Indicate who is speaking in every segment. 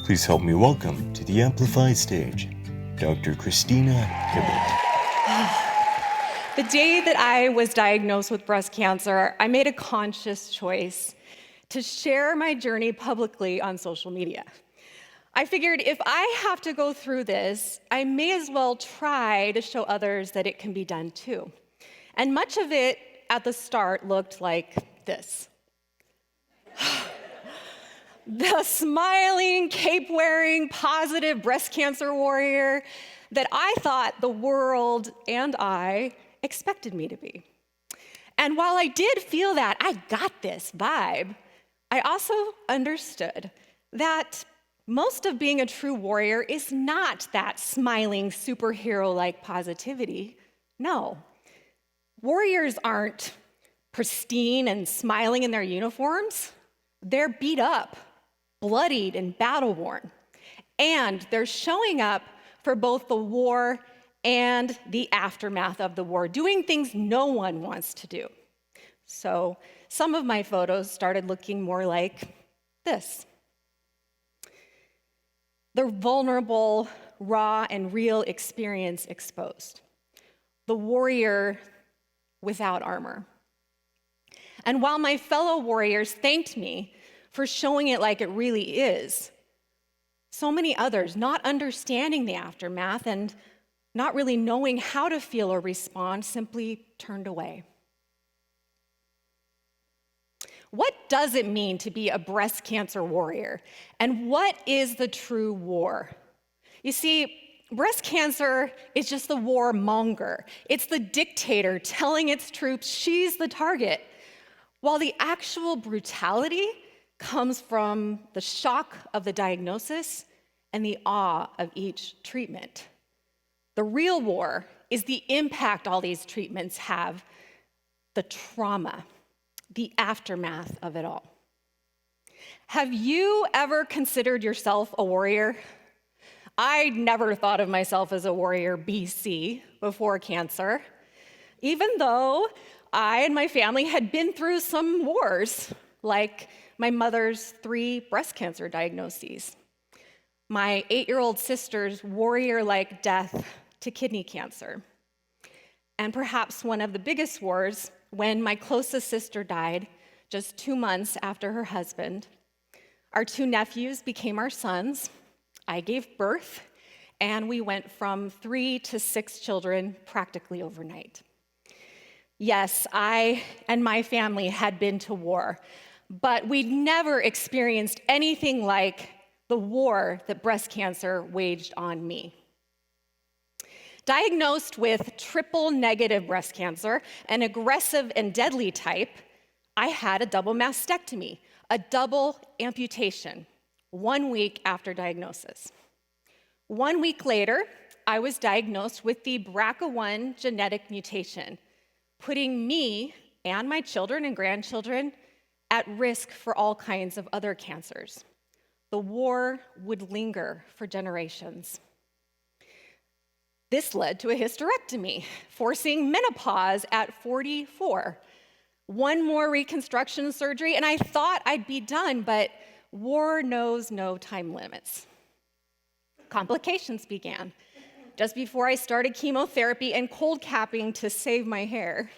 Speaker 1: Please help me welcome to the Amplify stage, Dr. Christina Hibbert.
Speaker 2: The day that I was diagnosed with breast cancer, I made a conscious choice to share my journey publicly on social media. I figured if I have to go through this, I may as well try to show others that it can be done too. And much of it at the start looked like this. The smiling, cape-wearing, positive breast cancer warrior that I thought the world and I expected me to be. And while I did feel that I got this vibe, I also understood that most of being a true warrior is not that smiling, superhero-like positivity. No. Warriors aren't pristine and smiling in their uniforms. They're beat up, bloodied, and battle-worn. And they're showing up for both the war and the aftermath of the war, doing things no one wants to do. So some of my photos started looking more like this. The vulnerable, raw, and real experience exposed. The warrior without armor. And while my fellow warriors thanked me for showing it like it really is, so many others, not understanding the aftermath and not really knowing how to feel or respond, simply turned away. What does it mean to be a breast cancer warrior? And what is the true war? You see, breast cancer is just the warmonger. It's the dictator telling its troops she's the target, while the actual brutality comes from the shock of the diagnosis and the awe of each treatment. The real war is the impact all these treatments have, the trauma, the aftermath of it all. Have you ever considered yourself a warrior? I never thought of myself as a warrior BC before cancer, even though I and my family had been through some wars, like my mother's 3 breast cancer diagnoses, my 8-year-old sister's warrior-like death to kidney cancer, and perhaps one of the biggest wars when my closest sister died just 2 months after her husband. Our 2 nephews became our sons. I gave birth, and we went from 3 to 6 children practically overnight. Yes, I and my family had been to war, but we'd never experienced anything like the war that breast cancer waged on me. Diagnosed with triple-negative breast cancer, an aggressive and deadly type, I had a double mastectomy, a double amputation, 1 week after diagnosis. 1 week later, I was diagnosed with the BRCA1 genetic mutation, putting me and my children and grandchildren at risk for all kinds of other cancers. The war would linger for generations. This led to a hysterectomy, forcing menopause at 44. 1 more reconstruction surgery, and I thought I'd be done, but war knows no time limits. Complications began just before I started chemotherapy and cold capping to save my hair.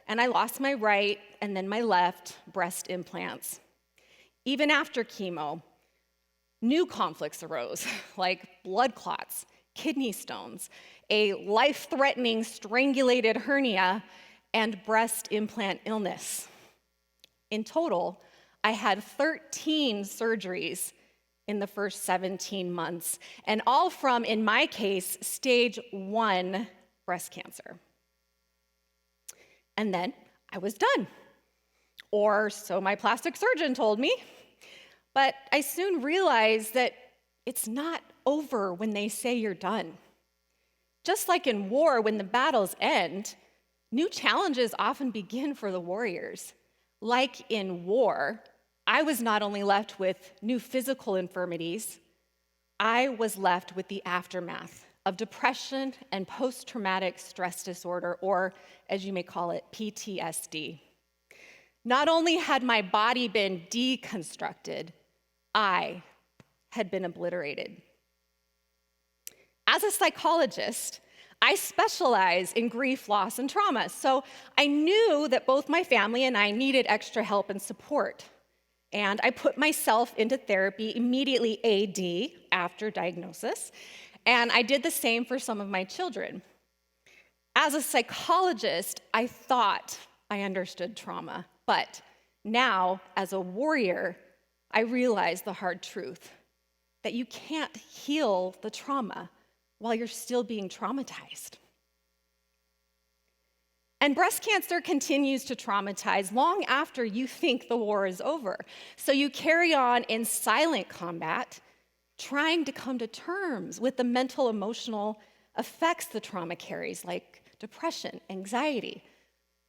Speaker 2: And I lost my right and then my left breast implants. Even after chemo, new conflicts arose, like blood clots, kidney stones, a life-threatening strangulated hernia, and breast implant illness. In total, I had 13 surgeries in the first 17 months, and all from, in my case, stage 1 breast cancer. And then I was done, or so my plastic surgeon told me. But I soon realized that it's not over when they say you're done. Just like in war, when the battles end, new challenges often begin for the warriors. Like in war, I was not only left with new physical infirmities, I was left with the aftermath of depression and post-traumatic stress disorder, or as you may call it, PTSD. Not only had my body been deconstructed, I had been obliterated. As a psychologist, I specialize in grief, loss, and trauma, so I knew that both my family and I needed extra help and support. And I put myself into therapy immediately AD, after diagnosis, and I did the same for some of my children. As a psychologist, I thought I understood trauma, but now, as a warrior, I realize the hard truth that you can't heal the trauma while you're still being traumatized. And breast cancer continues to traumatize long after you think the war is over. So you carry on in silent combat, trying to come to terms with the mental, emotional effects the trauma carries, like depression, anxiety,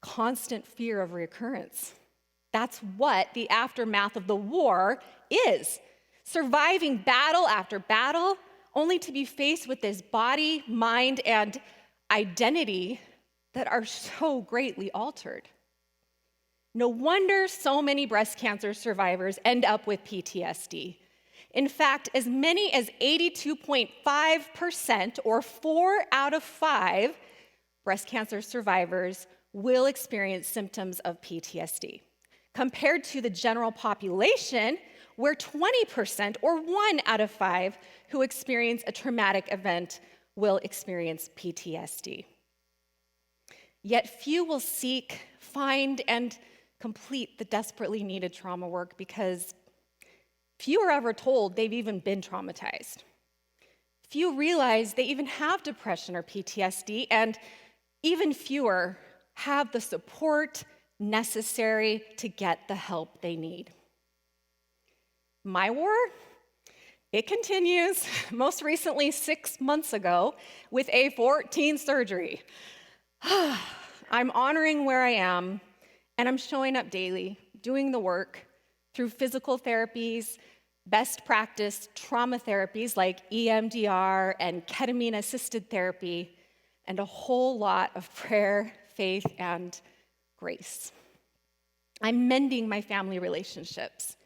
Speaker 2: constant fear of recurrence. That's what the aftermath of the war is. Surviving battle after battle, only to be faced with this body, mind, and identity that are so greatly altered. No wonder so many breast cancer survivors end up with PTSD. In fact, as many as 82.5%, or 4 out of 5, breast cancer survivors will experience symptoms of PTSD, compared to the general population, where 20%, or 1 out of 5, who experience a traumatic event will experience PTSD. Yet few will seek, find, and complete the desperately needed trauma work because few are ever told they've even been traumatized. Few realize they even have depression or PTSD, and even fewer have the support necessary to get the help they need. My war, it continues, most recently 6 months ago, with a 14 surgery. I'm honoring where I am, and I'm showing up daily, doing the work through physical therapies, best practice trauma therapies like EMDR and ketamine-assisted therapy, and a whole lot of prayer, faith, and grace. I'm mending my family relationships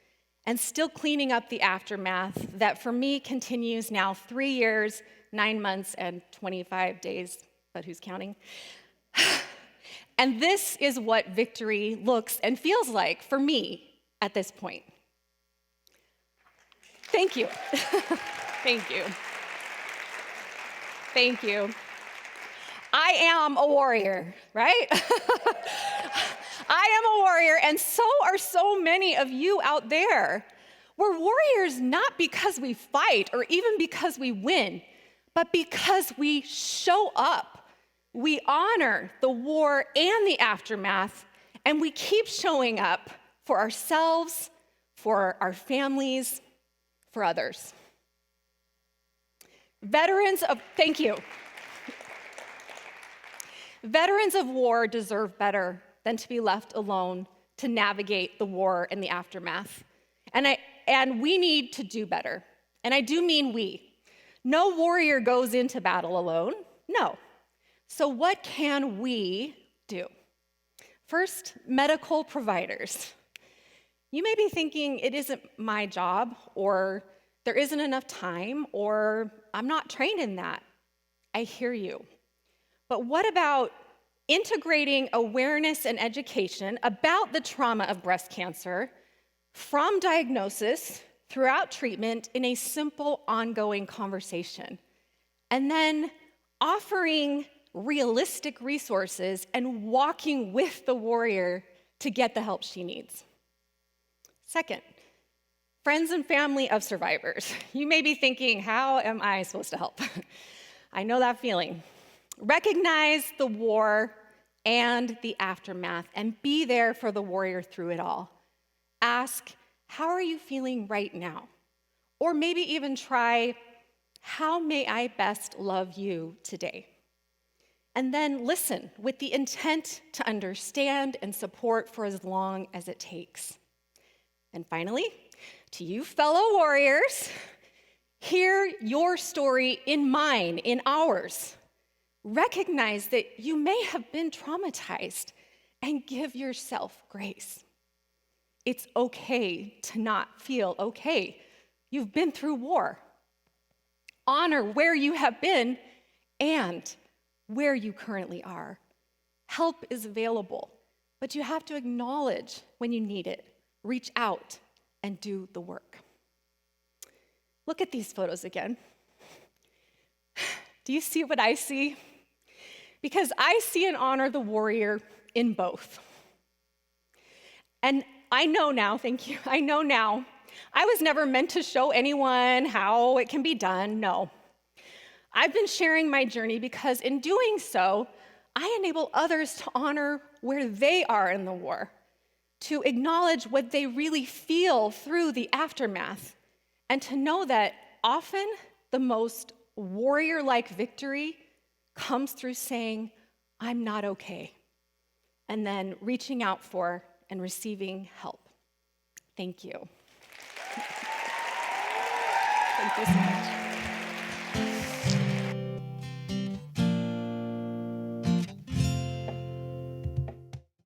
Speaker 2: and still cleaning up the aftermath that for me continues now 3 years, 9 months, and 25 days, but who's counting? And this is what victory looks and feels like for me at this point. Thank you. Thank you. Thank you. I am a warrior, right? I am a warrior, and so are so many of you out there. We're warriors not because we fight or even because we win, but because we show up. We honor the war and the aftermath, and we keep showing up for ourselves, for our families, for others. Thank you. Veterans of war deserve better than to be left alone to navigate the war and the aftermath. And we need to do better. And I do mean we. No warrior goes into battle alone. No. So what can we do? First, medical providers. You may be thinking it isn't my job, or there isn't enough time, or I'm not trained in that. I hear you. But what about integrating awareness and education about the trauma of breast cancer from diagnosis throughout treatment in a simple, ongoing conversation, and then offering realistic resources and walking with the warrior to get the help she needs? Second, friends and family of survivors. You may be thinking, how am I supposed to help? I know that feeling. Recognize the war and the aftermath and be there for the warrior through it all. Ask, how are you feeling right now? Or maybe even try, how may I best love you today? And then listen with the intent to understand and support for as long as it takes. And finally, to you fellow warriors, hear your story in mine, in ours. Recognize that you may have been traumatized and give yourself grace. It's okay to not feel okay You've been through war. Honor where you have been and where you currently are. Help is available, but you have to acknowledge when you need it, reach out, and do the work. Look at these photos again. Do you see what I see? Because I see and honor the warrior in both. And I know now, thank you, I know now, I was never meant to show anyone how it can be done, no. I've been sharing my journey because in doing so, I enable others to honor where they are in the war, to acknowledge what they really feel through the aftermath, and to know that often the most warrior-like victory comes through saying, I'm not okay, and then reaching out for and receiving help. Thank you. Thank you so much.